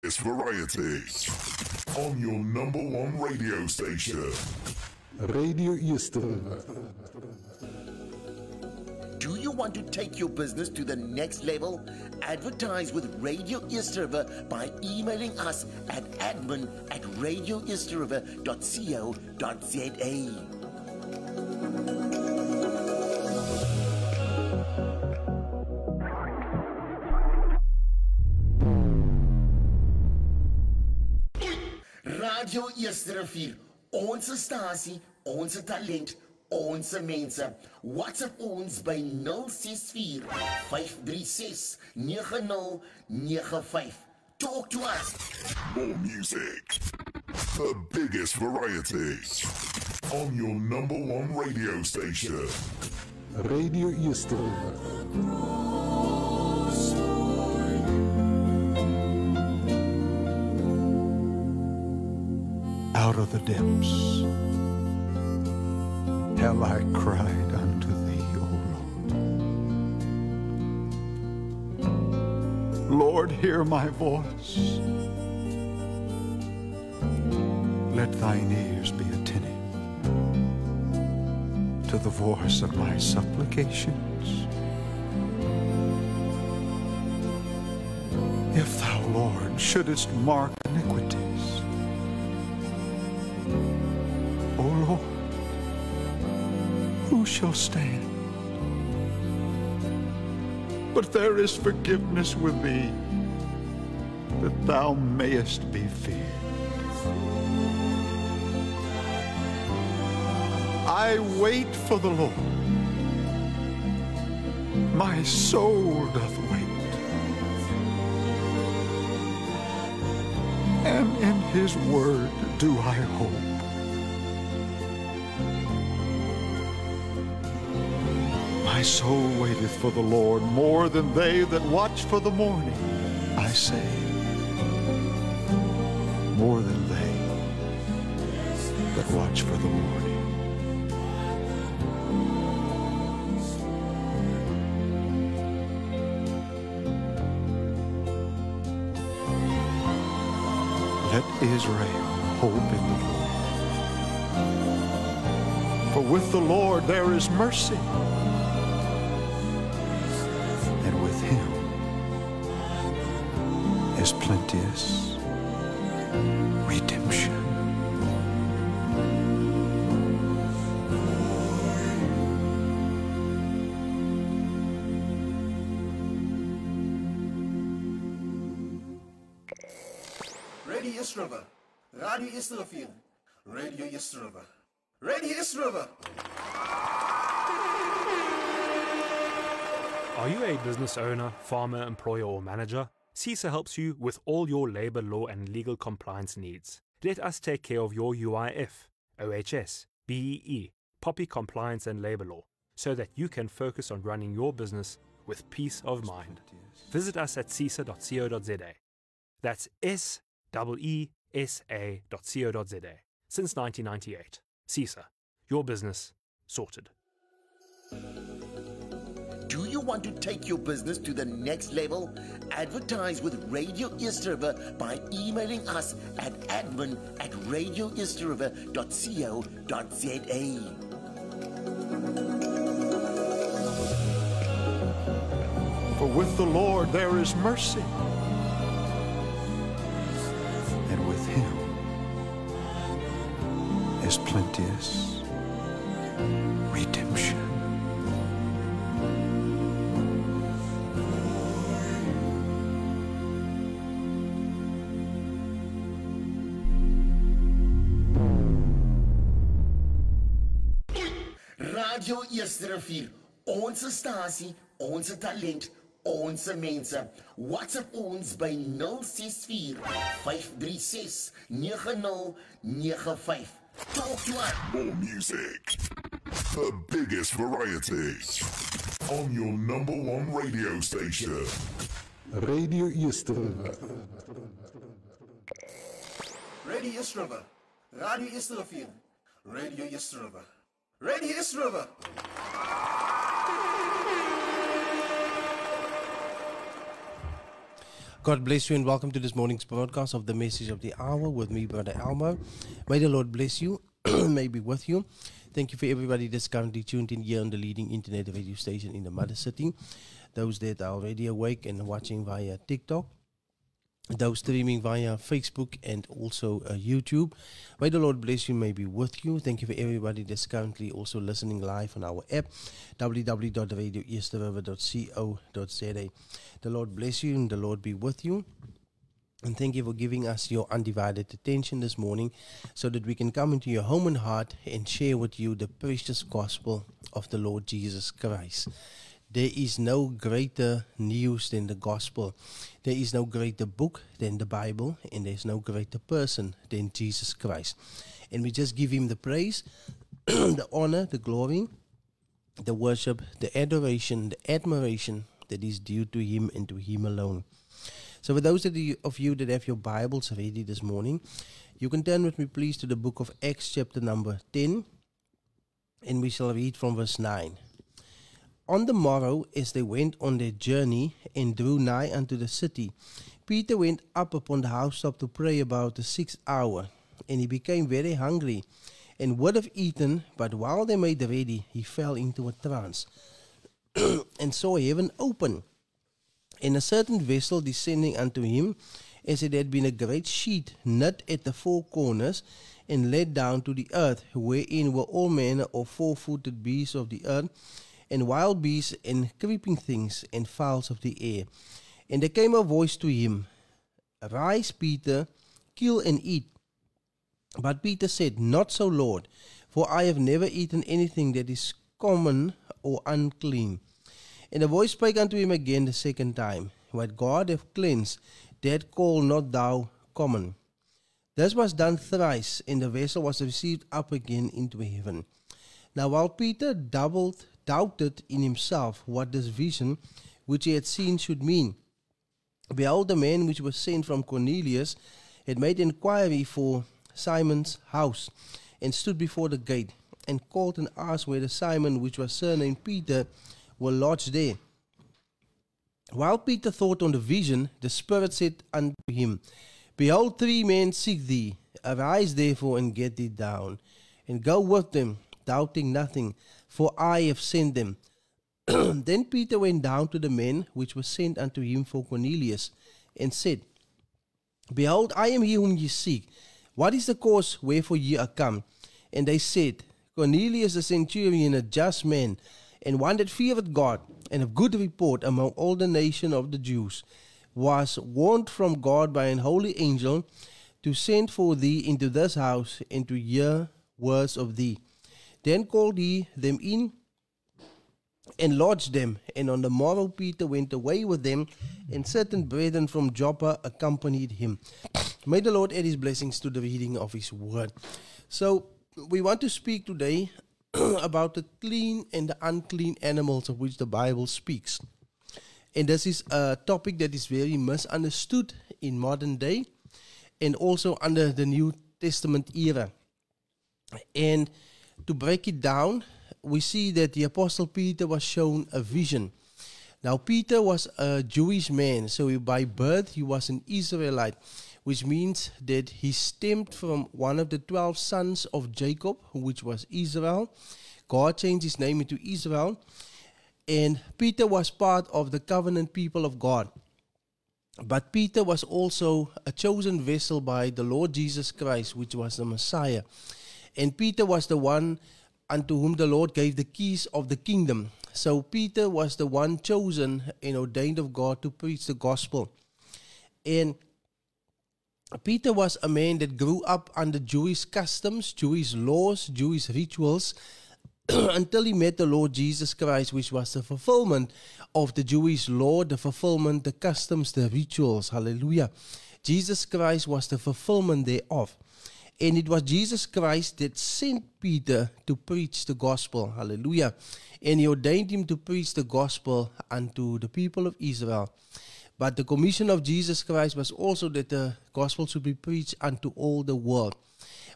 It's variety on your number one radio station. Radio Easter. Do you want to take your business to the next level? Advertise with Radio East River by emailing us at admin@radioeastriver.co.za. Radio East Rivier, onze stasie, onze talent, onze mense. WhatsApp ons by 064 536 9095. Talk to us. More music, the biggest variety on your number one radio station. Radio Easter. Out of the depths have I cried unto thee, O Lord. Lord, hear my voice. Let thine ears be attentive to the voice of my supplications. If thou, Lord, shouldest mark iniquities, O Lord, who shall stand? But there is forgiveness with thee, that thou mayest be feared. I wait for the Lord, my soul doth wait, and in his word do I hope. My soul waiteth for the Lord more than they that watch for the morning, I say, more than they that watch for the morning. Let Israel hope in the Lord. For with the Lord there is mercy, and with him is plenteous redemption. Radio East River, Radio East Rivier, Radio East River, Radio East River. Are you a business owner, farmer, employer, or manager? CISA helps you with all your labor law and legal compliance needs. Let us take care of your UIF, OHS, BEE, POPI compliance and labor law, so that you can focus on running your business with peace of mind. Visit us at cisa.co.za. That's SEESA.co.za. Since 1998. CISA, your business sorted. Do you want to take your business to the next level? Advertise with Radio East River by emailing us at admin@radioeastriver.co.za. For with the Lord there is mercy, and with him is plenteous redemption. Radio East Rivier, onze stasie, onze talent, onze mense. WhatsApp ons by 064 536 9095. Talk to us. More music, the biggest variety on your number one radio station. Radio Easter. Radio East River, Radio East Rivier, Radio East River, Radio East River. God bless you and welcome to this morning's broadcast of the Message of the Hour with me, Brother Elmo. May the Lord bless you, may be with you. Thank you for everybody that's currently tuned in here on the leading internet radio station in the Mother City. Those that are already awake and watching via TikTok. Those streaming via Facebook and also YouTube. May the Lord bless you, may be with you. Thank you for everybody that's currently also listening live on our app, www.radioeasterriver.co.za. The Lord bless you and the Lord be with you. And thank you for giving us your undivided attention this morning so that we can come into your home and heart and share with you the precious gospel of the Lord Jesus Christ. There is no greater news than the gospel. There is no greater book than the Bible, and there's no greater person than Jesus Christ. And we just give him the praise, the honor, the glory, the worship, the adoration, the admiration that is due to him and to him alone. So for those of you that have your Bibles ready this morning, you can turn with me please to the book of Acts chapter number 10, and we shall read from verse 9. On the morrow, as they went on their journey and drew nigh unto the city, Peter went up upon the housetop to pray about the 6th hour, and he became very hungry, and would have eaten, but while they made ready, he fell into a trance, and saw heaven open, and a certain vessel descending unto him, as it had been a great sheet knit at the four corners, and let down to the earth, wherein were all manner of four-footed beasts of the earth, and wild beasts, and creeping things, and fowls of the air. And there came a voice to him, Arise, Peter, kill and eat. But Peter said, Not so, Lord, for I have never eaten anything that is common or unclean. And the voice spake unto him again the second time, What God hath cleansed, that call not thou common. This was done thrice, and the vessel was received up again into heaven. Now while Peter doubted in himself what this vision which he had seen should mean, behold, the man which was sent from Cornelius had made inquiry for Simon's house, and stood before the gate, and called and asked whether Simon, which was surnamed Peter, were lodged there. While Peter thought on the vision, the Spirit said unto him, Behold, 3 men seek thee. Arise therefore, and get thee down, and go with them, doubting nothing, for I have sent them. Then Peter went down to the men which were sent unto him for Cornelius, and said, Behold, I am he whom ye seek. What is the cause wherefore ye are come? And they said, Cornelius the centurion, a just man, and one that feareth God, and of good report among all the nation of the Jews, was warned from God by an holy angel to send for thee into this house, and to hear words of thee. Then called he them in, and lodged them. And on the morrow Peter went away with them, and certain brethren from Joppa accompanied him. May the Lord add his blessings to the reading of his word. So we want to speak today about the clean and the unclean animals of which the Bible speaks. And this is a topic that is very misunderstood in modern day, and also under the New Testament era. And to break it down, we see that the Apostle Peter was shown a vision. Now, Peter was a Jewish man, so by birth he was an Israelite, which means that he stemmed from one of the 12 sons of Jacob, which was Israel. God changed his name into Israel, and Peter was part of the covenant people of God. But Peter was also a chosen vessel by the Lord Jesus Christ, which was the Messiah. And Peter was the one unto whom the Lord gave the keys of the kingdom. So Peter was the one chosen and ordained of God to preach the gospel. And Peter was a man that grew up under Jewish customs, Jewish laws, Jewish rituals, until he met the Lord Jesus Christ, which was the fulfillment of the Jewish law, the fulfillment, the customs, the rituals. Hallelujah. Jesus Christ was the fulfillment thereof. And it was Jesus Christ that sent Peter to preach the gospel. Hallelujah. And he ordained him to preach the gospel unto the people of Israel. But the commission of Jesus Christ was also that the gospel should be preached unto all the world.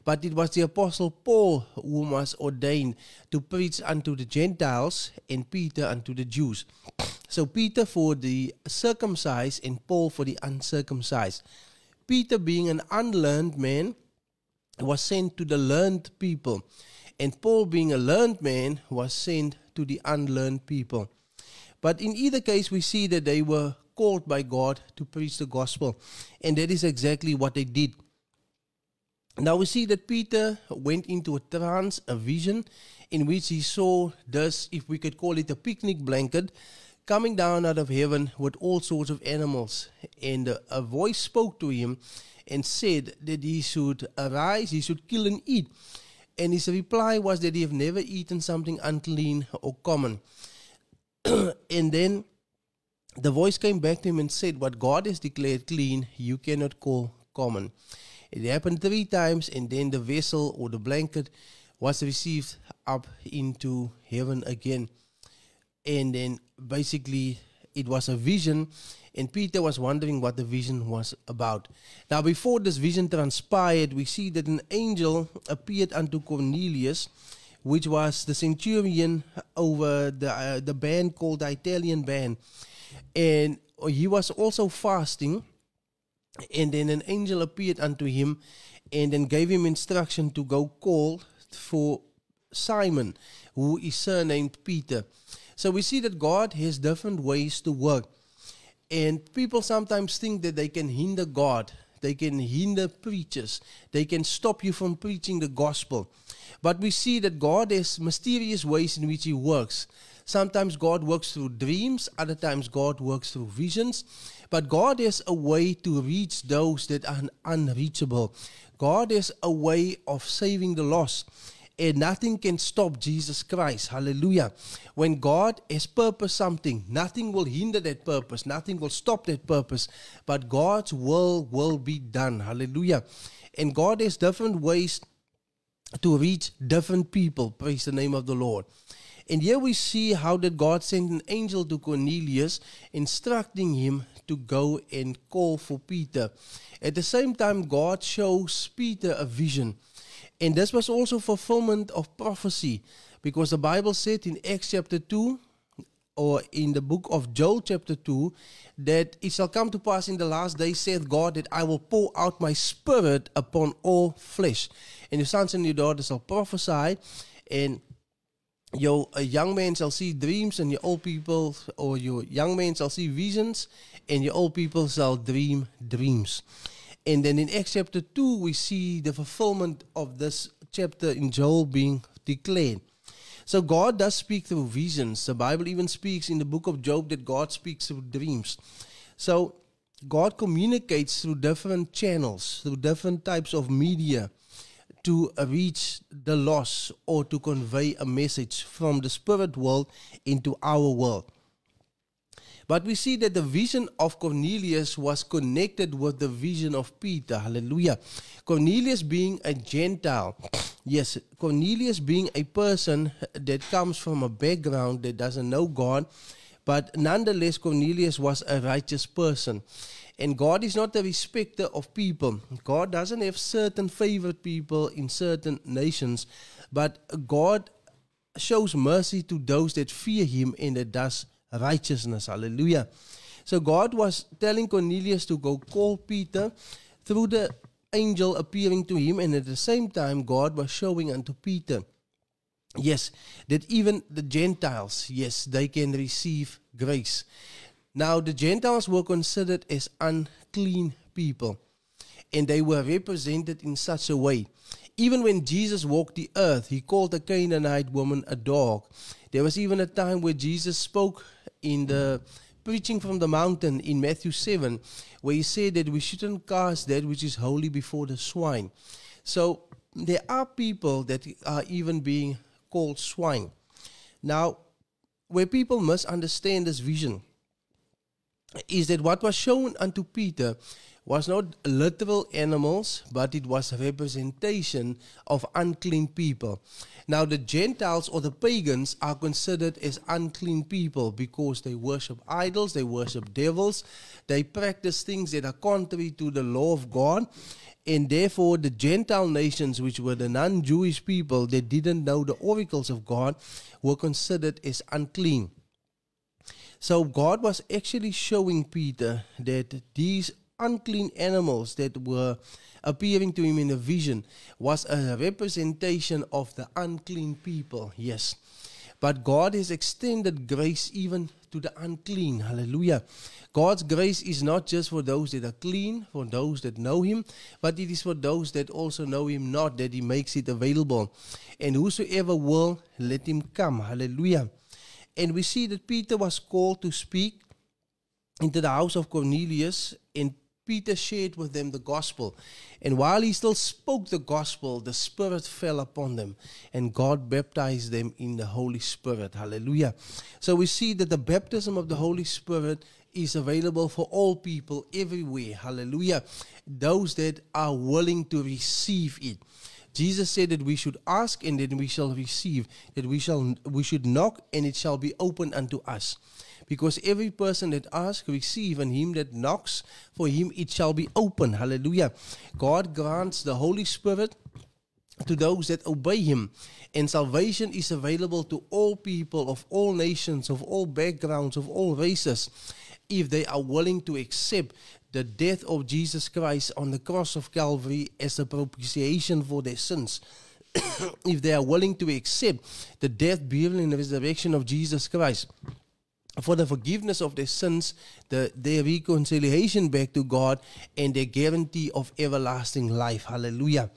But it was the Apostle Paul who was ordained to preach unto the Gentiles, and Peter unto the Jews. So Peter for the circumcised and Paul for the uncircumcised. Peter, being an unlearned man, was sent to the learned people. And Paul, being a learned man, was sent to the unlearned people. But in either case, we see that they were called by God to preach the gospel. And that is exactly what they did. Now we see that Peter went into a trance, a vision, in which he saw this, if we could call it a picnic blanket, coming down out of heaven with all sorts of animals. And a voice spoke to him and said that he should arise, he should kill and eat. And his reply was that he had never eaten something unclean or common. And then the voice came back to him and said, what God has declared clean, you cannot call common. It happened 3 times, and then the vessel or the blanket was received up into heaven again. And then basically it was a vision, and Peter was wondering what the vision was about. Now before this vision transpired, we see that an angel appeared unto Cornelius, which was the centurion over the band called the Italian band. And he was also fasting. And then an angel appeared unto him and then gave him instruction to go call for Simon, who is surnamed Peter. So we see that God has different ways to work. And people sometimes think that they can hinder God. They can hinder preachers. They can stop you from preaching the gospel. But we see that God has mysterious ways in which He works. Sometimes God works through dreams. Other times God works through visions. But God has a way to reach those that are unreachable. God has a way of saving the lost. And nothing can stop Jesus Christ. Hallelujah. When God has purposed something, nothing will hinder that purpose. Nothing will stop that purpose. But God's will be done. Hallelujah. And God has different ways to reach different people. Praise the name of the Lord. And here we see how that God sent an angel to Cornelius, instructing him to go and call for Peter. At the same time, God shows Peter a vision. And this was also fulfillment of prophecy, because the Bible said in Acts chapter 2, or in the book of Joel chapter 2, that it shall come to pass in the last days, saith God, that I will pour out my spirit upon all flesh. And your sons and your daughters shall prophesy, and your young man shall see dreams, and your old people, or your young man shall see visions, and your old people shall dream dreams. And then in Acts chapter 2, we see the fulfillment of this chapter in Joel being declared. So God does speak through visions. The Bible even speaks in the book of Job that God speaks through dreams. So God communicates through different channels, through different types of media, to reach the lost or to convey a message from the spirit world into our world. But we see that the vision of Cornelius was connected with the vision of Peter. Hallelujah. Cornelius being a Gentile. Yes, Cornelius being a person that comes from a background that doesn't know God. But nonetheless, Cornelius was a righteous person. And God is not a respecter of people. God doesn't have certain favored people in certain nations. But God shows mercy to those that fear Him and that does righteousness. Hallelujah. So God was telling Cornelius to go call Peter through the angel appearing to him, and at the same time God was showing unto Peter, yes, that even the Gentiles, yes, they can receive grace. Now the Gentiles were considered as unclean people, and they were represented in such a way. Even when Jesus walked the earth, He called the Canaanite woman a dog. There was even a time where Jesus spoke in the preaching from the mountain in Matthew 7, where He said that we shouldn't cast that which is holy before the swine. So there are people that are even being called swine. Now, where people must understand this vision is that what was shown unto Peter was not literal animals, but it was a representation of unclean people. Now the Gentiles or the pagans are considered as unclean people because they worship idols, they worship devils, they practice things that are contrary to the law of God, and therefore the Gentile nations, which were the non-Jewish people that didn't know the oracles of God, were considered as unclean. So God was actually showing Peter that these unclean animals that were appearing to him in a vision was a representation of the unclean people. Yes. But God has extended grace even to the unclean. Hallelujah. God's grace is not just for those that are clean, for those that know him, but it is for those that also know him not, that he makes it available. And whosoever will, let him come. Hallelujah. And we see that Peter was called to speak into the house of Cornelius, and Peter shared with them the gospel. And while he still spoke the gospel, the Spirit fell upon them, and God baptized them in the Holy Spirit. Hallelujah. So we see that the baptism of the Holy Spirit is available for all people everywhere. Hallelujah. Those that are willing to receive it. Jesus said that we should ask and then we shall receive, that we should knock and it shall be opened unto us. Because every person that asks, receive, and him that knocks, for him it shall be open. Hallelujah. God grants the Holy Spirit to those that obey him. And salvation is available to all people of all nations, of all backgrounds, of all races, if they are willing to accept the death of Jesus Christ on the cross of Calvary as a propitiation for their sins. If they are willing to accept the death, burial, and resurrection of Jesus Christ for the forgiveness of their sins, their reconciliation back to God, and their guarantee of everlasting life. Hallelujah.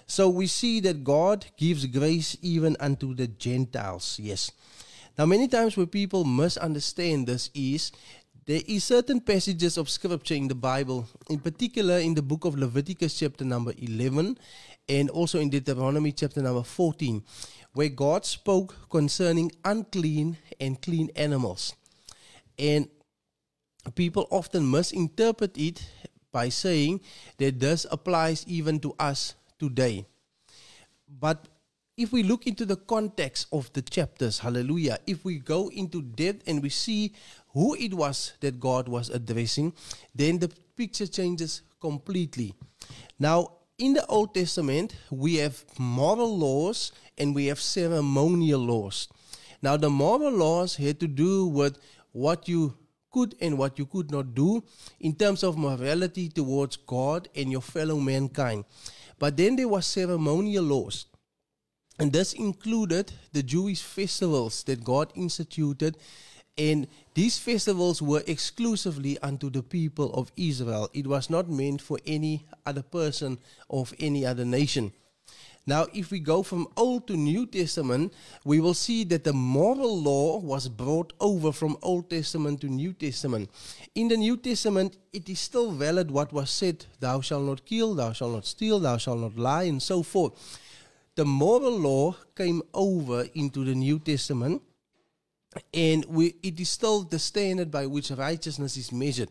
So we see that God gives grace even unto the Gentiles. Yes. Now many times where people misunderstand this is, there is certain passages of scripture in the Bible, in particular in the book of Leviticus chapter number 11, and also in Deuteronomy chapter number 14, where God spoke concerning unclean and clean animals. And people often misinterpret it by saying that this applies even to us today. But if we look into the context of the chapters, hallelujah, if we go into depth and we see who it was that God was addressing, then the picture changes completely. Now, in the Old Testament, we have moral laws and we have ceremonial laws. Now, the moral laws had to do with what you could and what you could not do in terms of morality towards God and your fellow mankind. But then there were ceremonial laws. And this included the Jewish festivals that God instituted. And these festivals were exclusively unto the people of Israel. It was not meant for any other person of any other nation. Now, if we go from Old to New Testament, we will see that the moral law was brought over from Old Testament to New Testament. In the New Testament, it is still valid what was said, thou shalt not kill, thou shalt not steal, thou shalt not lie, and so forth. The moral law came over into the New Testament, and it is still the standard by which righteousness is measured.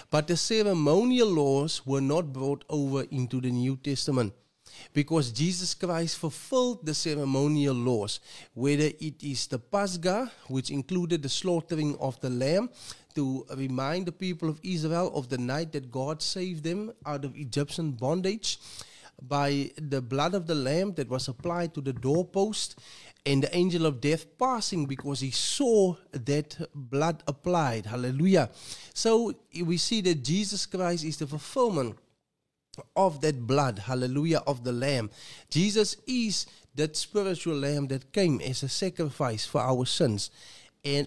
But the ceremonial laws were not brought over into the New Testament, because Jesus Christ fulfilled the ceremonial laws, whether it is the Pascha, which included the slaughtering of the lamb to remind the people of Israel of the night that God saved them out of Egyptian bondage, by the blood of the lamb that was applied to the doorpost, and the angel of death passing because he saw that blood applied. Hallelujah. So we see that Jesus Christ is the fulfillment of that blood, hallelujah, of the lamb. Jesus is that spiritual lamb that came as a sacrifice for our sins. And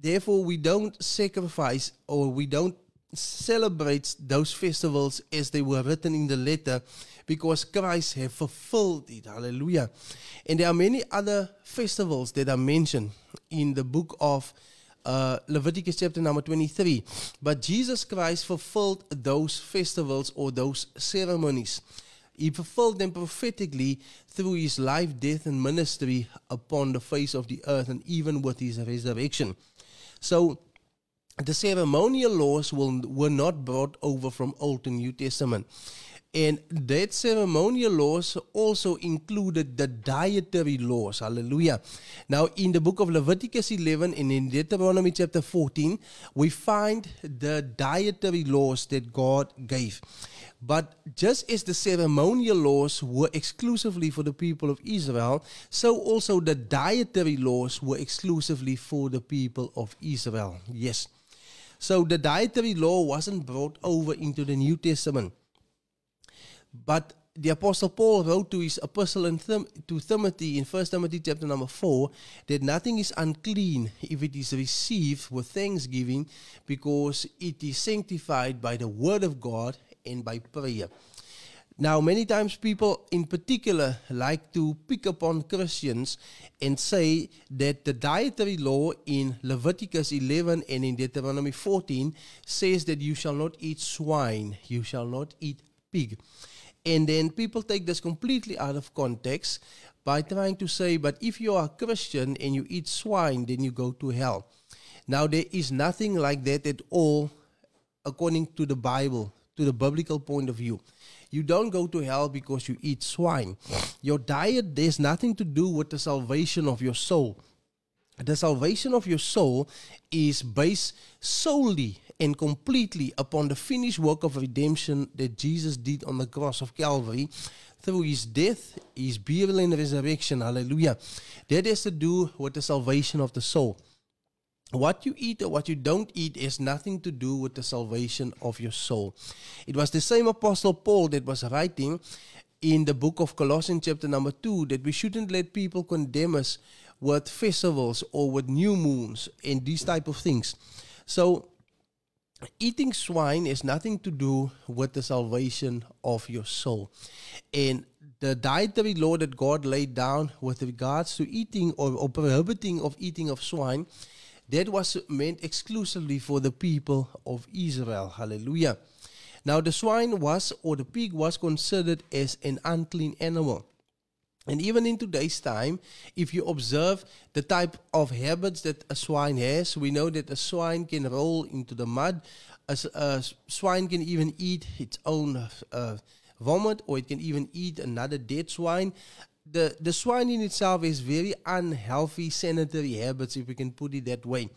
therefore we don't sacrifice, or we don't celebrate those festivals as they were written in the letter, because Christ has fulfilled it. Hallelujah. And there are many other festivals that are mentioned in the book of Leviticus chapter number 23. But Jesus Christ fulfilled those festivals or those ceremonies. He fulfilled them prophetically through his life, death, and ministry upon the face of the earth, and even with his resurrection. So the ceremonial laws were not brought over from Old to New Testament. And that ceremonial laws also included the dietary laws. Hallelujah. Now, in the book of Leviticus 11 and in Deuteronomy chapter 14, we find the dietary laws that God gave. But just as the ceremonial laws were exclusively for the people of Israel, so also the dietary laws were exclusively for the people of Israel. Yes. So the dietary law wasn't brought over into the New Testament. But the Apostle Paul wrote to his epistle to Timothy in 1 Timothy chapter number 4 that nothing is unclean if it is received with thanksgiving, because it is sanctified by the word of God and by prayer. Now, many times people in particular like to pick upon Christians and say that the dietary law in Leviticus 11 and in Deuteronomy 14 says that you shall not eat swine, you shall not eat pig. And then people take this completely out of context by trying to say, but if you are a Christian and you eat swine, then you go to hell. Now, there is nothing like that at all according to the Bible, to the biblical point of view. You don't go to hell because you eat swine. Your diet, there's nothing to do with the salvation of your soul. The salvation of your soul is based solely and completely upon the finished work of redemption that Jesus did on the cross of Calvary through his death, his burial and resurrection. Hallelujah. That has to do with the salvation of the soul. What you eat or what you don't eat has nothing to do with the salvation of your soul. It was the same Apostle Paul that was writing in the book of Colossians chapter number 2 that we shouldn't let people condemn us with festivals or with new moons and these type of things. So eating swine has nothing to do with the salvation of your soul. And the dietary law that God laid down with regards to eating or prohibiting of eating of swine, that was meant exclusively for the people of Israel. Hallelujah. Now the swine was, or the pig was, considered as an unclean animal. And even in today's time, if you observe the type of habits that a swine has, we know that a swine can roll into the mud. A swine can even eat its own vomit, or it can even eat another dead swine. The swine in itself is very unhealthy sanitary habits, if we can put it that way.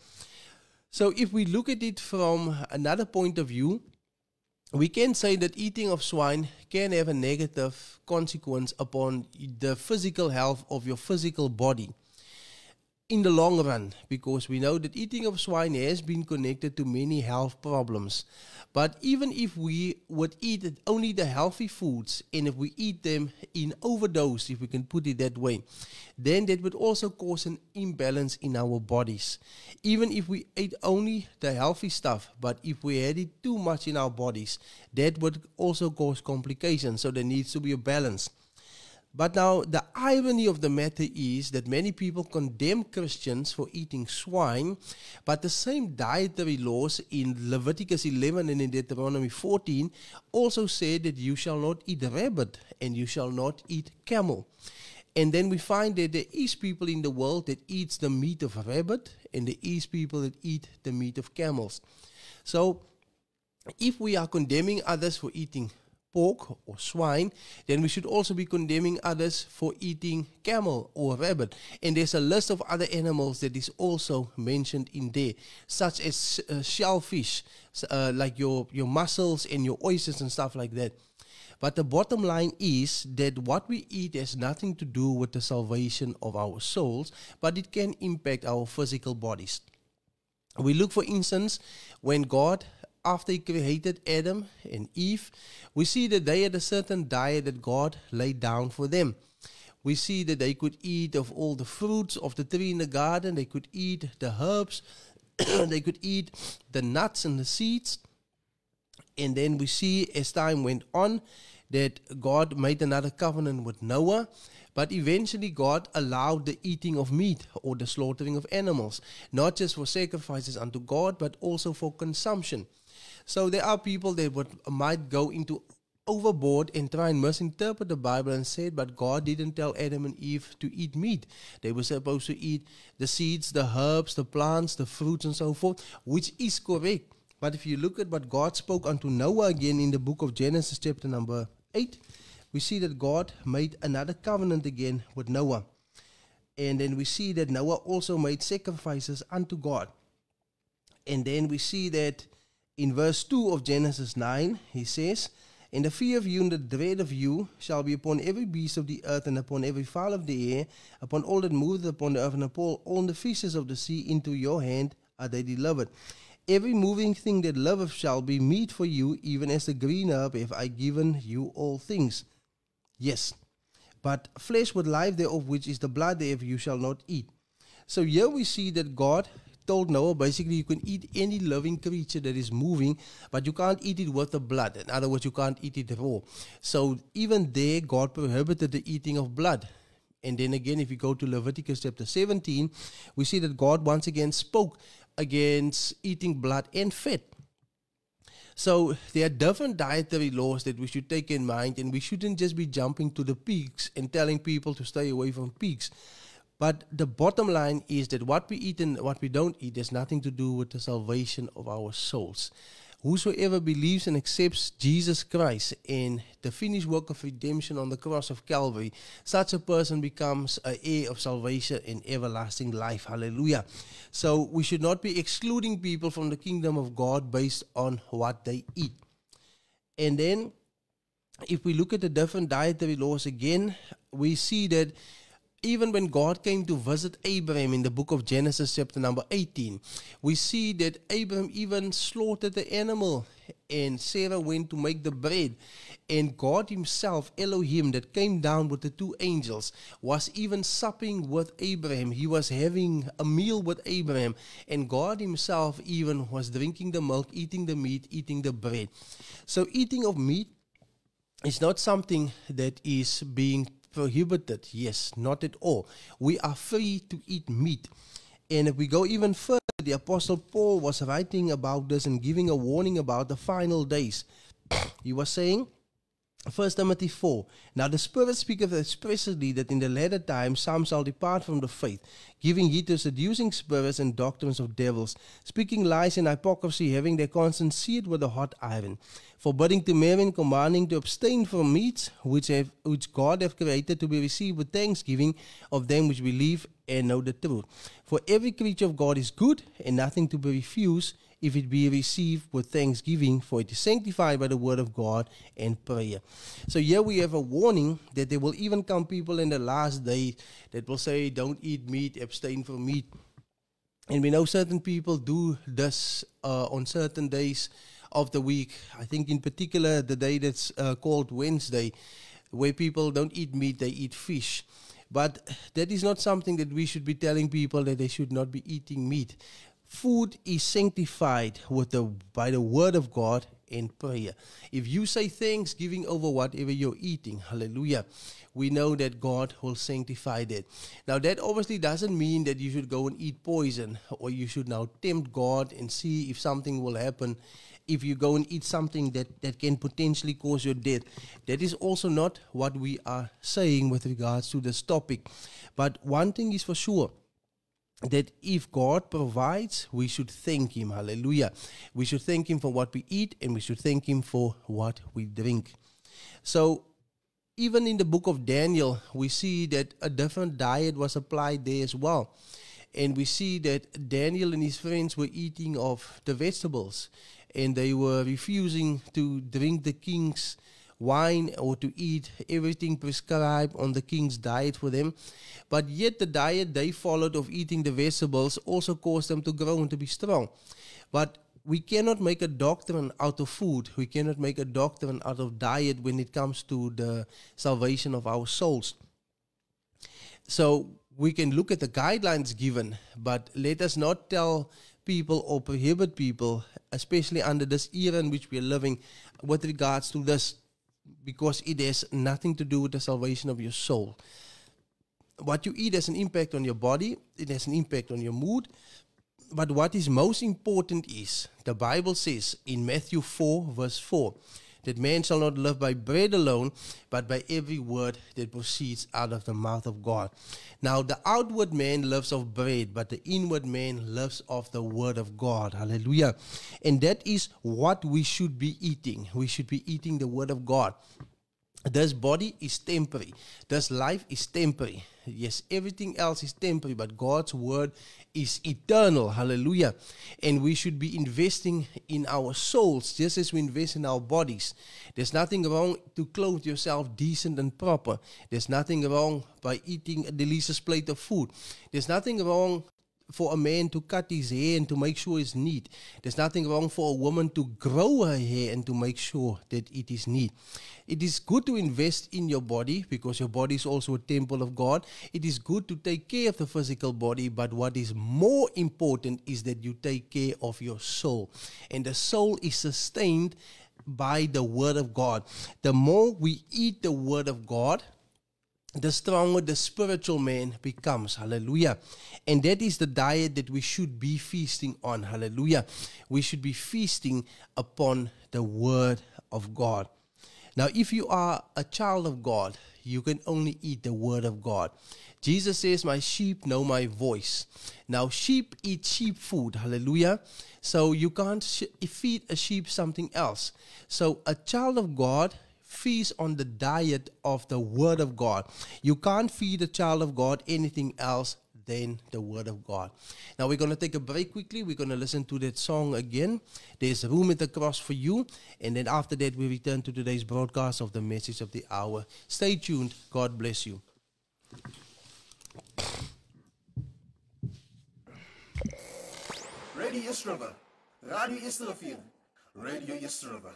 So if we look at it from another point of view, we can say that eating of swine can have a negative consequence upon the physical health of your physical body in the long run, because we know that eating of swine has been connected to many health problems. But even if we would eat only the healthy foods, and if we eat them in overdose, if we can put it that way, then that would also cause an imbalance in our bodies. Even if we ate only the healthy stuff, but if we had it too much in our bodies, that would also cause complications. So there needs to be a balance. But now the irony of the matter is that many people condemn Christians for eating swine, but the same dietary laws in Leviticus 11 and in Deuteronomy 14 also say that you shall not eat rabbit and you shall not eat camel. And then we find that there is people in the world that eats the meat of rabbit, and there is people that eat the meat of camels. So if we are condemning others for eating pork or swine, then we should also be condemning others for eating camel or rabbit. And there's a list of other animals that is also mentioned in there, such as shellfish, like your mussels and your oysters and stuff like that. But the bottom line is that what we eat has nothing to do with the salvation of our souls, but it can impact our physical bodies. We look, for instance, when God, after he created Adam and Eve, we see that they had a certain diet that God laid down for them. We see that they could eat of all the fruits of the tree in the garden. They could eat the herbs. They could eat the nuts and the seeds. And then we see, as time went on, that God made another covenant with Noah. But eventually God allowed the eating of meat or the slaughtering of animals, not just for sacrifices unto God, but also for consumption. So there are people that might go into overboard and try and misinterpret the Bible and say, but God didn't tell Adam and Eve to eat meat. They were supposed to eat the seeds, the herbs, the plants, the fruits and so forth, which is correct. But if you look at what God spoke unto Noah again in the book of Genesis chapter number 8, we see that God made another covenant again with Noah. And then we see that Noah also made sacrifices unto God. And then we see that in verse 2 of Genesis 9, he says, And the fear of you and the dread of you shall be upon every beast of the earth, and upon every fowl of the air, upon all that moveth upon the earth, and upon all the fishes of the sea. Into your hand are they delivered. Every moving thing that loveth shall be meat for you, even as the green herb have I given you all things. Yes, but flesh with life thereof, which is the blood thereof, you shall not eat. So here we see that God told Noah, basically you can eat any living creature that is moving, but you can't eat it with the blood. In other words, you can't eat it raw. So even there, God prohibited the eating of blood. And then again, if you go to Leviticus chapter 17, we see that God once again spoke against eating blood and fat. So there are different dietary laws that we should take in mind, and we shouldn't just be jumping to the pigs and telling people to stay away from pigs. But the bottom line is that what we eat and what we don't eat has nothing to do with the salvation of our souls. Whosoever believes and accepts Jesus Christ and the finished work of redemption on the cross of Calvary, such a person becomes an heir of salvation and everlasting life. Hallelujah. So we should not be excluding people from the kingdom of God based on what they eat. And then if we look at the different dietary laws again, we see that even when God came to visit Abraham in the book of Genesis chapter number 18, we see that Abraham even slaughtered the animal and Sarah went to make the bread. And God himself, Elohim, that came down with the two angels, was even supping with Abraham. He was having a meal with Abraham. And God himself even was drinking the milk, eating the meat, eating the bread. So eating of meat is not something that is being prohibited. Yes, not at all. We are free to eat meat. And if we go even further, the Apostle Paul was writing about this and giving a warning about the final days. He was saying, 1 Timothy 4, now the Spirit speaketh expressly that in the latter time some shall depart from the faith, giving heed to seducing spirits and doctrines of devils, speaking lies and hypocrisy, having their conscience seared with a hot iron, forbidding to marry and commanding to abstain from meats which God hath created to be received with thanksgiving of them which believe and know the truth. For every creature of God is good, and nothing to be refused, if it be received with thanksgiving, for it is sanctified by the word of God and prayer. So here we have a warning that there will even come people in the last day that will say, don't eat meat, abstain from meat. And we know certain people do this on certain days of the week. I think in particular the day that's called Wednesday, where people don't eat meat, they eat fish. But that is not something that we should be telling people that they should not be eating meat. Food is sanctified by the word of God and prayer. If you say thanksgiving over whatever you're eating, hallelujah, we know that God will sanctify that. Now that obviously doesn't mean that you should go and eat poison, or you should now tempt God and see if something will happen if you go and eat something that can potentially cause your death. That is also not what we are saying with regards to this topic. But one thing is for sure, that if God provides, we should thank him. Hallelujah. We should thank him for what we eat, and we should thank him for what we drink. So even in the book of Daniel, we see that a different diet was applied there as well. And we see that Daniel and his friends were eating of the vegetables, and they were refusing to drink the king's wine or to eat everything prescribed on the king's diet for them. But yet the diet they followed of eating the vegetables also caused them to grow and to be strong. But we cannot make a doctrine out of food. We cannot make a doctrine out of diet when it comes to the salvation of our souls. So we can look at the guidelines given, but let us not tell people or prohibit people, especially under this era in which we are living, with regards to this, because it has nothing to do with the salvation of your soul. What you eat has an impact on your body, it has an impact on your mood, but what is most important is, the Bible says in Matthew 4 verse 4, that man shall not live by bread alone, but by every word that proceeds out of the mouth of God. Now the outward man lives of bread, but the inward man lives of the word of God. Hallelujah. And that is what we should be eating. We should be eating the word of God. This body is temporary. This life is temporary. Yes, everything else is temporary, but God's word is eternal. Hallelujah. And we should be investing in our souls just as we invest in our bodies. There's nothing wrong to clothe yourself decent and proper. There's nothing wrong by eating a delicious plate of food. There's nothing wrong for a man to cut his hair and to make sure it's neat. There's nothing wrong for a woman to grow her hair and to make sure that it is neat. It is good to invest in your body because your body is also a temple of God. It is good to take care of the physical body, but what is more important is that you take care of your soul. And the soul is sustained by the Word of God. The more we eat the Word of God, the stronger the spiritual man becomes. Hallelujah. And that is the diet that we should be feasting on. Hallelujah. We should be feasting upon the Word of God. Now, if you are a child of God, you can only eat the Word of God. Jesus says, my sheep know my voice. Now, sheep eat sheep food. Hallelujah. So you can't feed a sheep something else. So a child of God feast on the diet of the Word of God. You can't feed a child of God anything else than the Word of God. Now we're going to take a break quickly. We're going to listen to that song again. There's room at the cross for you. And then after that, we return to today's broadcast of the Message of the Hour. Stay tuned. God bless you. Radio East River. Radio East River. Radio East River.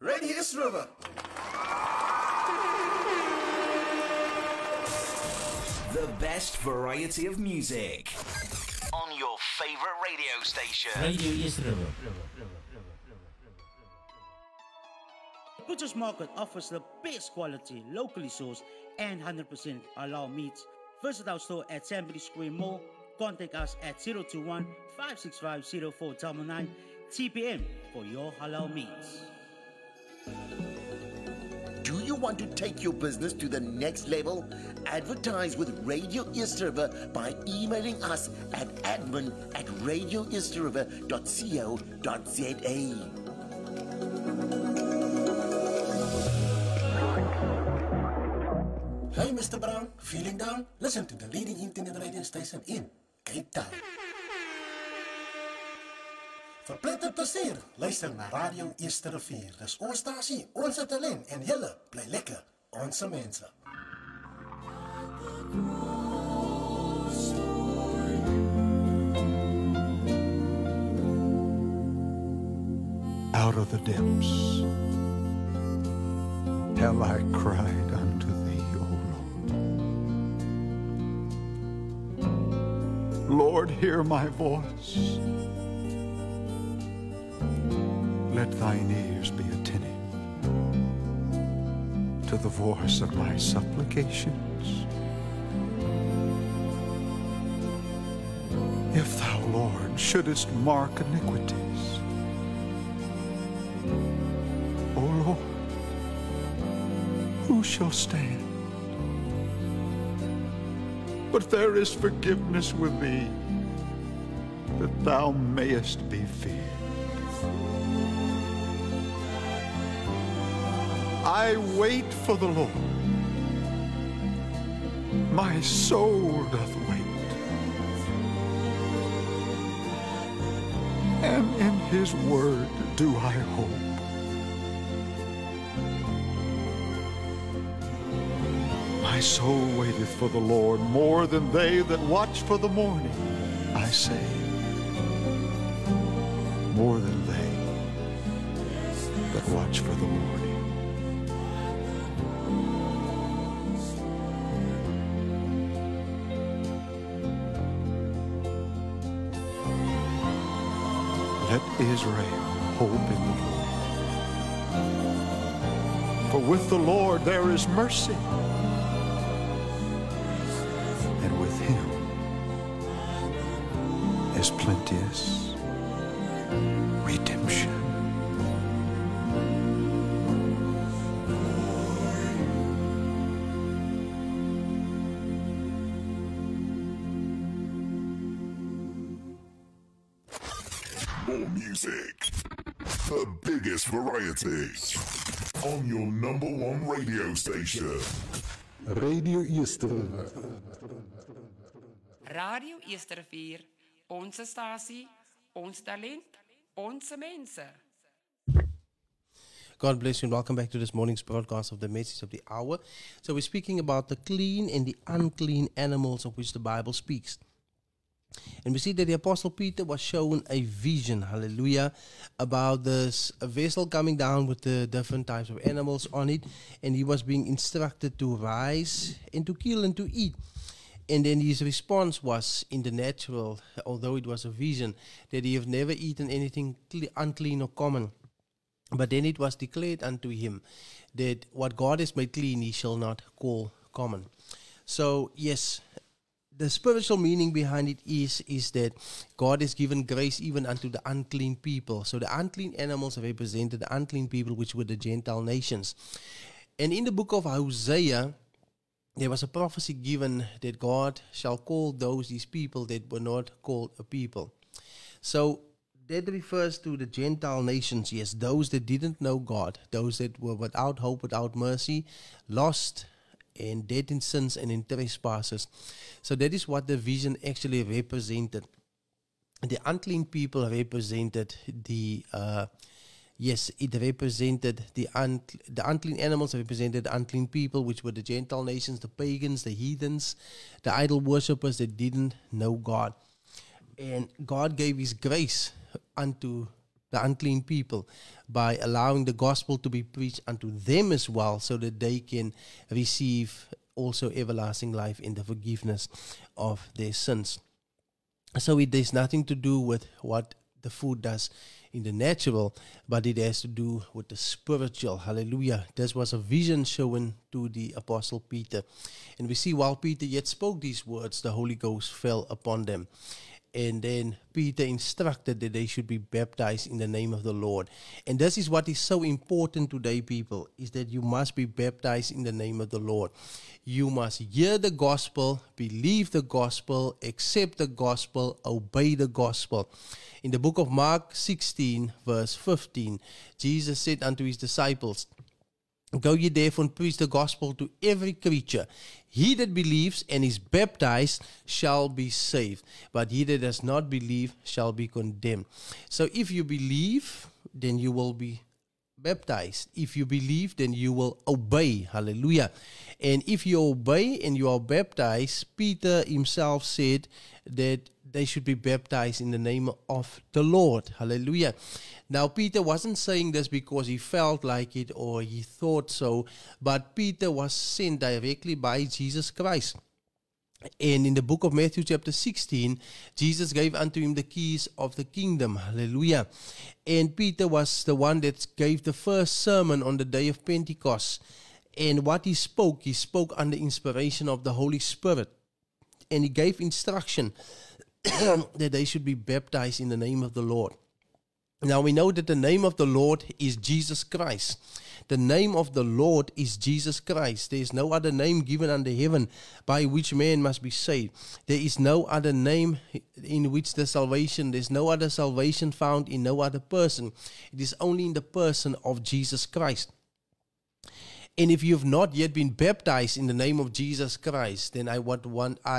Radio East River. The best variety of music on your favorite radio station. Radio East River. Butcher's Market offers the best quality, locally sourced and 100% halal meats. Visit our store at Sandbury Square Mall. Contact us at 021-565-0499 TPM for your halal meats. Do you want to take your business to the next level? Advertise with Radio East River by emailing us at admin@radioeastriver.co.za. Hey Mr. Brown, feeling down? Listen to the leading internet radio station in Cape Town. Verpletter plezier, luister naar Radio Eerste Rivier. Dis ons stasie, onze talent en julle bly lekker, onze mense. Out of the depths have I cried unto thee, O Lord. Lord, hear my voice. Let thine ears be attentive to the voice of my supplications. If thou, Lord, shouldest mark iniquities, O Lord, who shall stand? But there is forgiveness with thee, that thou mayest be feared. I wait for the Lord. My soul doth wait. And in his word do I hope. My soul waiteth for the Lord more than they that watch for the morning. I say, more than they that watch for the morning. Let Israel hope in the Lord. For with the Lord there is mercy, and with him is plenteous redemption. More music, the biggest variety, on your #1 radio station. Radio East River. Radio Eerste Rivier Onze stasie, ons talent, onze mensen. God bless you and welcome back to this morning's broadcast of the Message of the Hour. So we're speaking about the clean and the unclean animals of which the Bible speaks. And we see that the Apostle Peter was shown a vision, hallelujah, about this a vessel coming down with the different types of animals on it. And he was being instructed to rise and to kill and to eat. And then his response was in the natural, although it was a vision, that he have never eaten anything unclean or common. But then it was declared unto him that what God has made clean, he shall not call common. So, yes, the spiritual meaning behind it is that God has given grace even unto the unclean people. So the unclean animals represented the unclean people, which were the Gentile nations. And in the book of Hosea, there was a prophecy given that God shall call these people that were not called a people. So that refers to the Gentile nations, yes, those that didn't know God, those that were without hope, without mercy, lost and dead in sins and in trespasses. So that is what the vision actually represented. The unclean people represented the it represented the unclean animals represented the unclean people, which were the Gentile nations, the pagans, the heathens, the idol worshippers that didn't know God. And God gave his grace unto the unclean people by allowing the gospel to be preached unto them as well, so that they can receive also everlasting life in the forgiveness of their sins. So there's nothing to do with what the food does in the natural, but it has to do with the spiritual. Hallelujah. This was a vision shown to the Apostle Peter. And we see while Peter yet spoke these words, the Holy Ghost fell upon them. And then Peter instructed that they should be baptized in the name of the Lord. And this is what is so important today, people, is that you must be baptized in the name of the Lord. You must hear the gospel, believe the gospel, accept the gospel, obey the gospel. In the book of Mark 16, verse 15, Jesus said unto his disciples, Go ye therefore and preach the gospel to every creature. He that believes and is baptized shall be saved, but he that does not believe shall be condemned. So if you believe, then you will be baptized. If you believe, then you will obey. Hallelujah. And if you obey and you are baptized, Peter himself said that they should be baptized in the name of the Lord. Hallelujah. Now, Peter wasn't saying this because he felt like it or he thought so, but Peter was sent directly by Jesus Christ. And in the book of Matthew chapter 16, Jesus gave unto him the keys of the kingdom. Hallelujah. And Peter was the one that gave the first sermon on the day of Pentecost. And what he spoke under inspiration of the Holy Spirit. And he gave instruction that they should be baptized in the name of the Lord. Now we know that the name of the Lord is Jesus Christ. The name of the Lord is Jesus Christ. There is no other name given under heaven by which man must be saved. There is no other name in which there's no other salvation found in no other person. It is only in the person of Jesus Christ. And if you have not yet been baptized in the name of Jesus Christ, then I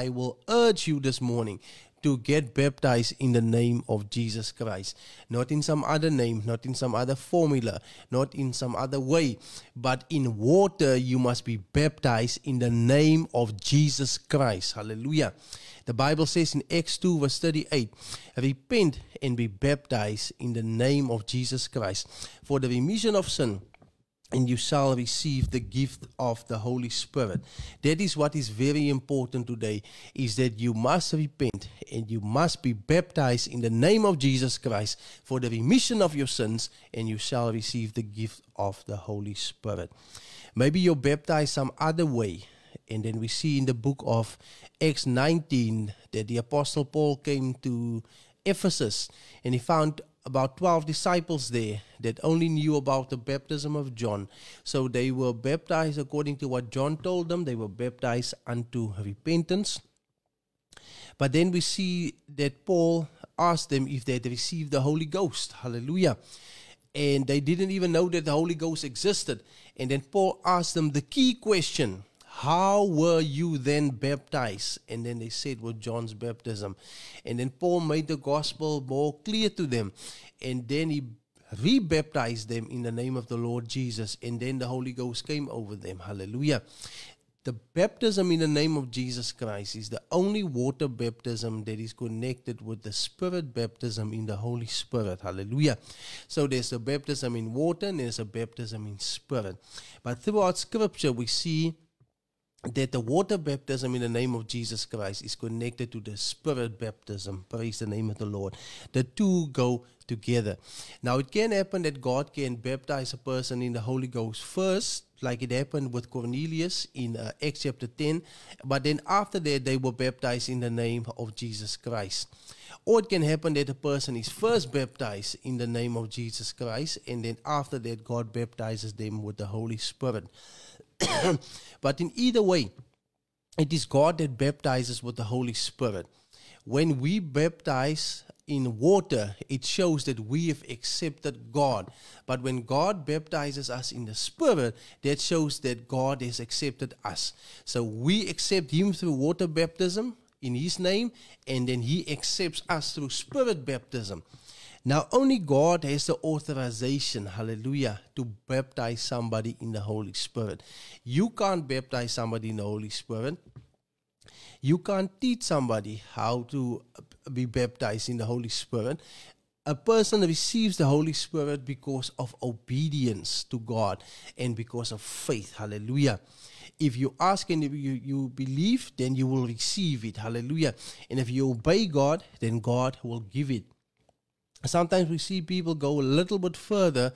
will urge you this morning to get baptized in the name of Jesus Christ. Not in some other name, not in some other formula, not in some other way, but in water you must be baptized in the name of Jesus Christ. Hallelujah. The Bible says in Acts 2 verse 38, repent and be baptized in the name of Jesus Christ for the remission of sin, and you shall receive the gift of the Holy Spirit. That is what is very important today, is that you must repent and you must be baptized in the name of Jesus Christ for the remission of your sins, and you shall receive the gift of the Holy Spirit. Maybe you're baptized some other way. And then we see in the book of Acts 19 that the Apostle Paul came to Ephesus and he found about 12 disciples there that only knew about the baptism of John. So they were baptized according to what John told them. They were baptized unto repentance. But then we see that Paul asked them if they had received the Holy Ghost. Hallelujah. And they didn't even know that the Holy Ghost existed. And then Paul asked them the key question: how were you then baptized? And then they said, with John's baptism. And then Paul made the gospel more clear to them. And then he rebaptized them in the name of the Lord Jesus. And then the Holy Ghost came over them. Hallelujah. The baptism in the name of Jesus Christ is the only water baptism that is connected with the Spirit baptism in the Holy Spirit. Hallelujah. So there's a baptism in water and there's a baptism in Spirit. But throughout Scripture we see that the water baptism in the name of Jesus Christ is connected to the Spirit baptism. Praise the name of the Lord. The two go together. Now it can happen that God can baptize a person in the Holy Ghost first, like it happened with Cornelius in Acts chapter 10, but then after that they were baptized in the name of Jesus Christ. Or it can happen that a person is first baptized in the name of Jesus Christ, and then after that God baptizes them with the Holy Spirit. But in either way, it is God that baptizes with the Holy Spirit. When we baptize in water, it shows that we have accepted God. But when God baptizes us in the Spirit, that shows that God has accepted us. So we accept Him through water baptism in His name, and then He accepts us through Spirit baptism. Now, only God has the authorization, hallelujah, to baptize somebody in the Holy Spirit. You can't baptize somebody in the Holy Spirit. You can't teach somebody how to be baptized in the Holy Spirit. A person receives the Holy Spirit because of obedience to God and because of faith, hallelujah. If you ask and if you believe, then you will receive it, hallelujah. And if you obey God, then God will give it. Sometimes we see people go a little bit further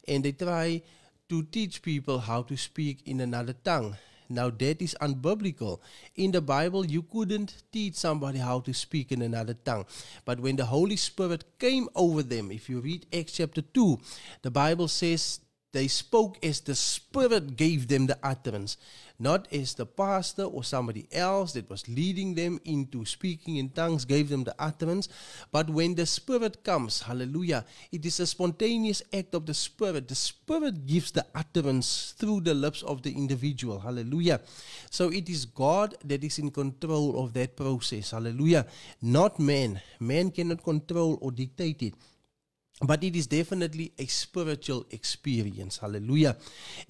and they try to teach people how to speak in another tongue. Now that is unbiblical. In the Bible, you couldn't teach somebody how to speak in another tongue. But when the Holy Spirit came over them, if you read Acts chapter 2, the Bible says they spoke as the Spirit gave them the utterance, not as the pastor or somebody else that was leading them into speaking in tongues gave them the utterance. But when the Spirit comes, hallelujah, it is a spontaneous act of the Spirit. The Spirit gives the utterance through the lips of the individual, hallelujah. So it is God that is in control of that process, hallelujah, not man. Man cannot control or dictate it. But it is definitely a spiritual experience. Hallelujah.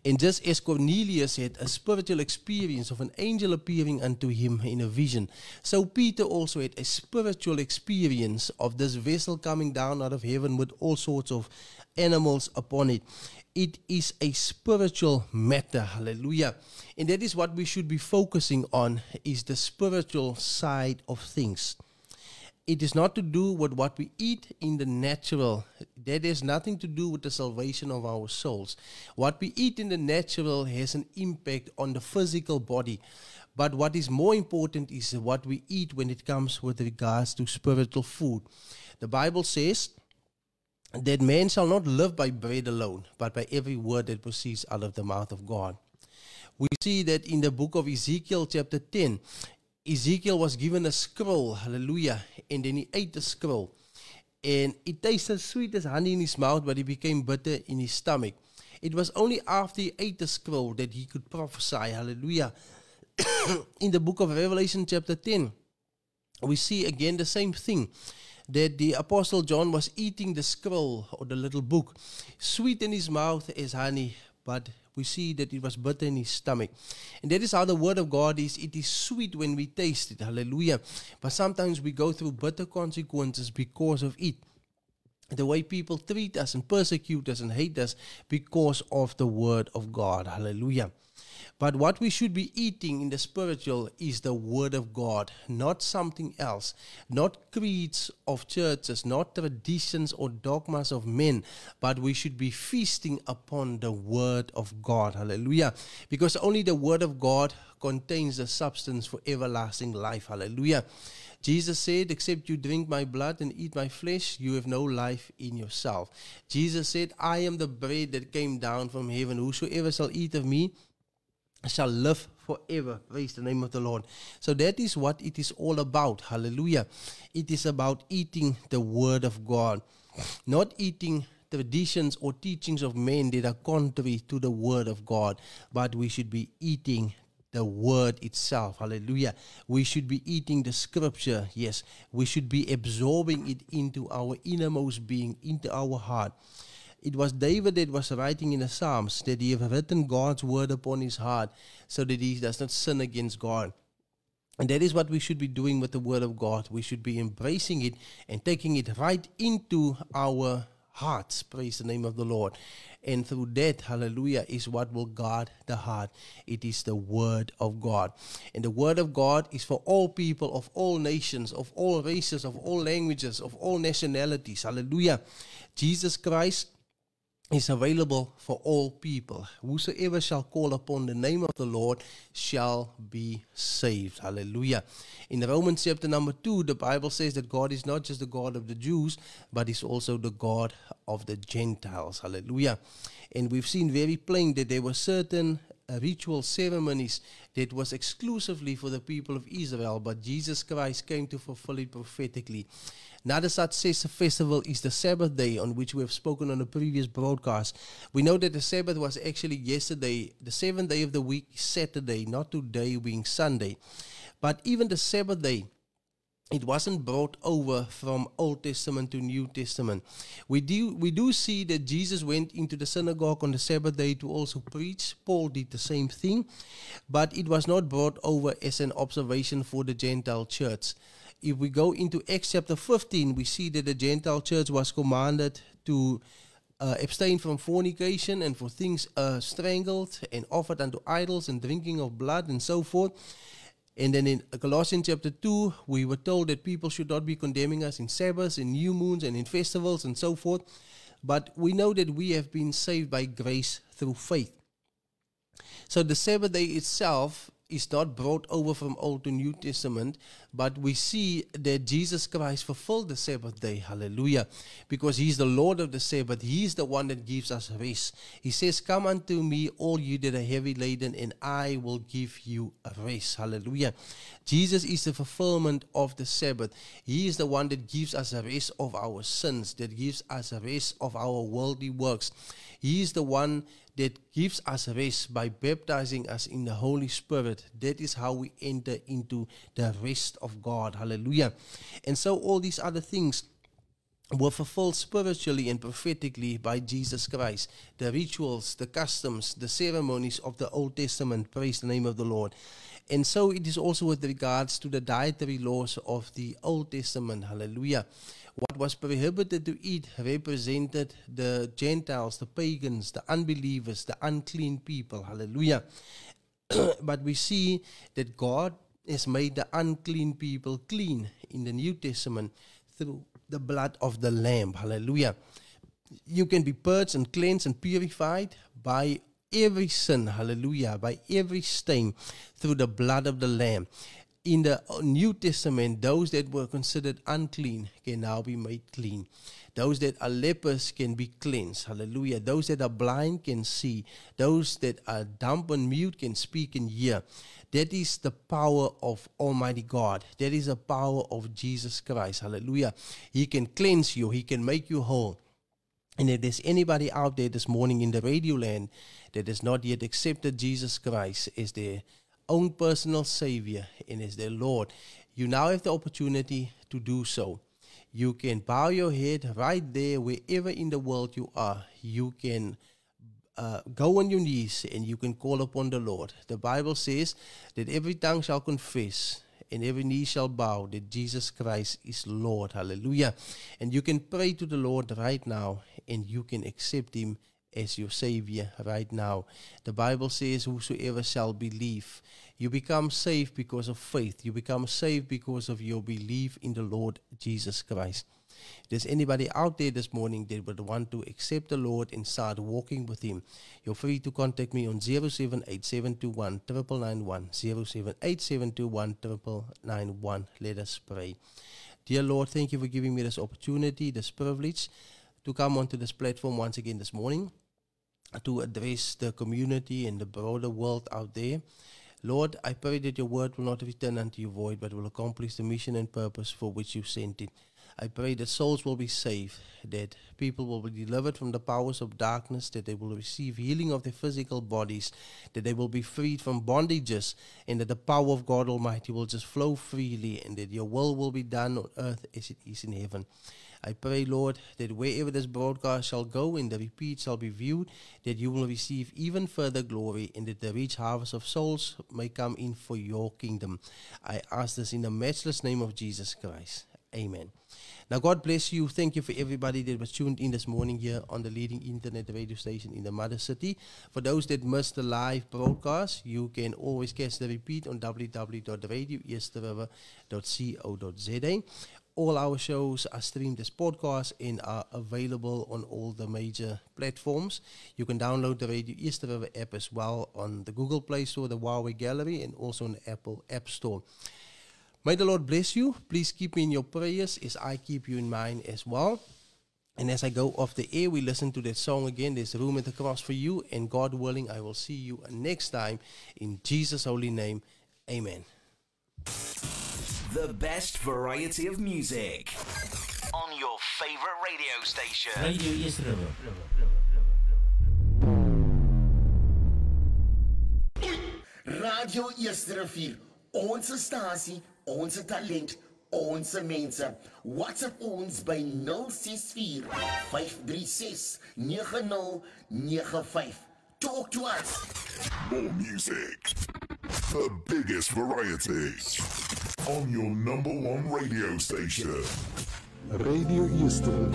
And just as Cornelius had a spiritual experience of an angel appearing unto him in a vision, so Peter also had a spiritual experience of this vessel coming down out of heaven with all sorts of animals upon it. It is a spiritual matter. Hallelujah. And that is what we should be focusing on, is the spiritual side of things. It is not to do with what we eat in the natural. That has nothing to do with the salvation of our souls. What we eat in the natural has an impact on the physical body. But what is more important is what we eat when it comes with regards to spiritual food. The Bible says that man shall not live by bread alone, but by every word that proceeds out of the mouth of God. We see that in the book of Ezekiel chapter 10, Ezekiel was given a scroll, hallelujah, and then he ate the scroll. And it tasted sweet as honey in his mouth, but it became bitter in his stomach. It was only after he ate the scroll that he could prophesy, hallelujah. In the book of Revelation chapter 10, we see again the same thing, that the Apostle John was eating the scroll or the little book, sweet in his mouth as honey, but we see that it was bitter in his stomach. And that is how the word of God is. It is sweet when we taste it. Hallelujah. But sometimes we go through bitter consequences because of it. The way people treat us and persecute us and hate us because of the word of God. Hallelujah. But what we should be eating in the spiritual is the word of God, not something else, not creeds of churches, not traditions or dogmas of men, but we should be feasting upon the word of God. Hallelujah. Because only the word of God contains the substance for everlasting life. Hallelujah. Jesus said, except you drink my blood and eat my flesh, you have no life in yourself. Jesus said, I am the bread that came down from heaven. Whosoever shall eat of me shall live forever. Praise the name of the Lord. So that is what it is all about. Hallelujah. It is about eating the word of God, not eating traditions or teachings of men that are contrary to the word of God, but we should be eating the word itself. Hallelujah. We should be eating the scripture. Yes, we should be absorbing it into our innermost being, into our heart. It was David that was writing in the Psalms that he have written God's word upon his heart so that he does not sin against God. And that is what we should be doing with the word of God. We should be embracing it and taking it right into our hearts. Praise the name of the Lord. And through that, hallelujah, is what will guard the heart. It is the word of God. And the word of God is for all people, of all nations, of all races, of all languages, of all nationalities. Hallelujah. Jesus Christ is available for all people. Whosoever shall call upon the name of the Lord shall be saved. Hallelujah. In Romans chapter number 2, the Bible says that God is not just the God of the Jews, but is also the God of the Gentiles. Hallelujah. And we've seen very plain that there were certain ritual ceremonies that was exclusively for the people of Israel, but Jesus Christ came to fulfill it prophetically. Another such festival is the Sabbath day, on which we have spoken on the previous broadcast. We know that the Sabbath was actually yesterday. The seventh day of the week is Saturday, not today being Sunday. But even the Sabbath day, it wasn't brought over from Old Testament to New Testament. We do see that Jesus went into the synagogue on the Sabbath day to also preach. Paul did the same thing, but it was not brought over as an observation for the Gentile church. If we go into Acts chapter 15, we see that the Gentile church was commanded to abstain from fornication and for things strangled and offered unto idols and drinking of blood and so forth. And then in Colossians chapter 2, we were told that people should not be condemning us in Sabbaths, in new moons, and in festivals and so forth. But we know that we have been saved by grace through faith. So the Sabbath day itself is not brought over from Old to New Testament, but we see that Jesus Christ fulfilled the Sabbath day. Hallelujah. Because He is the Lord of the Sabbath. He is the one that gives us rest. He says, "Come unto me, all you that are heavy laden, and I will give you a rest." Hallelujah. Jesus is the fulfillment of the Sabbath. He is the one that gives us a rest of our sins, that gives us a rest of our worldly works. He is the one that gives us rest by baptizing us in the Holy Spirit. That is how we enter into the rest of God. Hallelujah. And so all these other things were fulfilled spiritually and prophetically by Jesus Christ. The rituals, the customs, the ceremonies of the Old Testament. Praise the name of the Lord. And so it is also with regards to the dietary laws of the Old Testament. Hallelujah. What was prohibited to eat represented the Gentiles, the pagans, the unbelievers, the unclean people. Hallelujah. But we see that God has made the unclean people clean in the New Testament through the blood of the Lamb. Hallelujah. You can be purged and cleansed and purified by every sin. Hallelujah. By every stain through the blood of the Lamb. In the New Testament, those that were considered unclean can now be made clean. Those that are lepers can be cleansed. Hallelujah. Those that are blind can see. Those that are dumb and mute can speak and hear. That is the power of Almighty God. That is the power of Jesus Christ. Hallelujah. He can cleanse you. He can make you whole. And if there's anybody out there this morning in the radio land that has not yet accepted Jesus Christ as their own personal Savior and as their Lord, you now have the opportunity to do so. You can bow your head right there wherever in the world you are. You can go on your knees and you can call upon the Lord. The Bible says that every tongue shall confess and every knee shall bow that Jesus Christ is Lord. Hallelujah. And you can pray to the Lord right now and you can accept Him as your Savior right now. The Bible says, "Whosoever shall believe." You become saved because of faith. You become saved because of your belief in the Lord Jesus Christ. If there's anybody out there this morning that would want to accept the Lord and start walking with Him, you're free to contact me on 078-721-9991, 078-721-9991. Let us pray. Dear Lord, thank you for giving me this opportunity, this privilege to come onto this platform once again this morning to address the community and the broader world out there. Lord, I pray that your word will not return unto you void, but will accomplish the mission and purpose for which you sent it. I pray that souls will be saved, that people will be delivered from the powers of darkness, that they will receive healing of their physical bodies, that they will be freed from bondages, and that the power of God Almighty will just flow freely, and that your will be done on earth as it is in heaven. I pray, Lord, that wherever this broadcast shall go and the repeat shall be viewed, that you will receive even further glory, and that the rich harvest of souls may come in for your kingdom. I ask this in the matchless name of Jesus Christ. Amen. Now, God bless you. Thank you for everybody that was tuned in this morning here on the leading internet radio station in the Mother City. For those that missed the live broadcast, you can always catch the repeat on www.radioeasterriver.co.za. All our shows are streamed as podcasts and are available on all the major platforms. You can download the Radio Easter River app as well on the Google Play Store, the Huawei Gallery, and also on the Apple App Store. May the Lord bless you. Please keep me in your prayers as I keep you in mind as well. And as I go off the air, we listen to that song again. There's room at the cross for you. And God willing, I will see you next time. In Jesus' holy name, amen. The best variety of music on your favorite radio station. Radio Easter River. Radio Easter Rivier. Onze stasie, onze talent, onze mense. WhatsApp ons by 064 536 9095. Talk to us. More music. The biggest variety. On your #1 radio station. Radio Easter.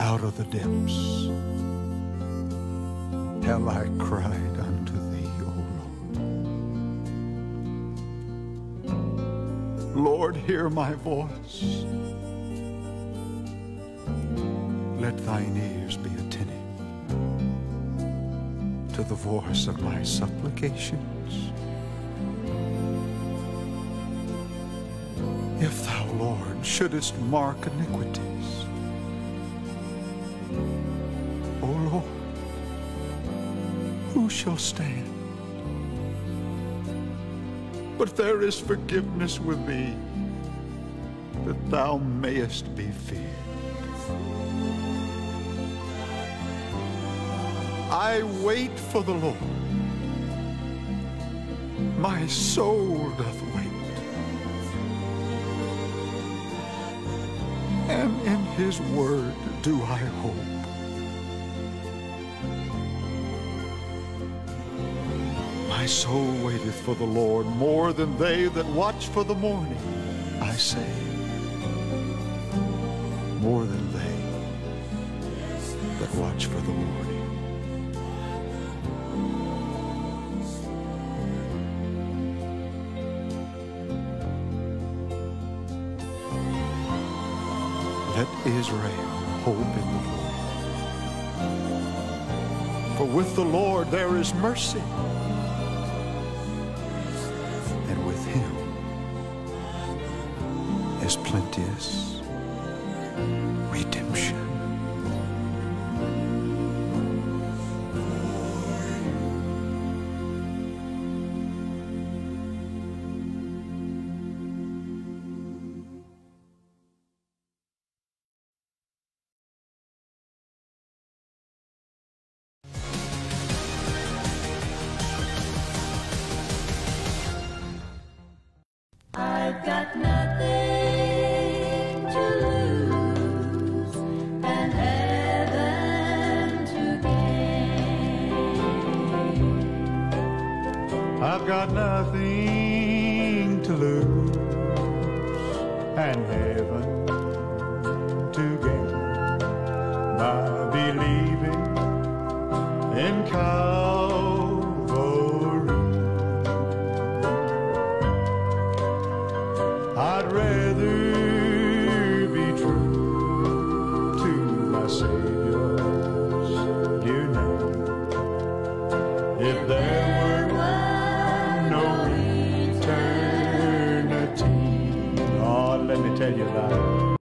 Out of the depths have I cried unto thee, O Lord. Lord, hear my voice. Let thine ears be attentive to the voice of my supplications. If thou, Lord, shouldest mark iniquities, O Lord, who shall stand? But there is forgiveness with thee, that thou mayest be feared. I wait for the Lord. My soul doth wait. And in his word do I hope. My soul waiteth for the Lord more than they that watch for the morning. I say, more than they that watch for the morning. Let Israel hope in the Lord. For with the Lord there is mercy, and with him is plenteous redemption. I've got nothing to lose and heaven to gain. I've got nothing to lose and heaven to gain by believing in Calvary. I'd rather be true to my Savior's dear name. If there were no eternity, oh, let me tell you about it.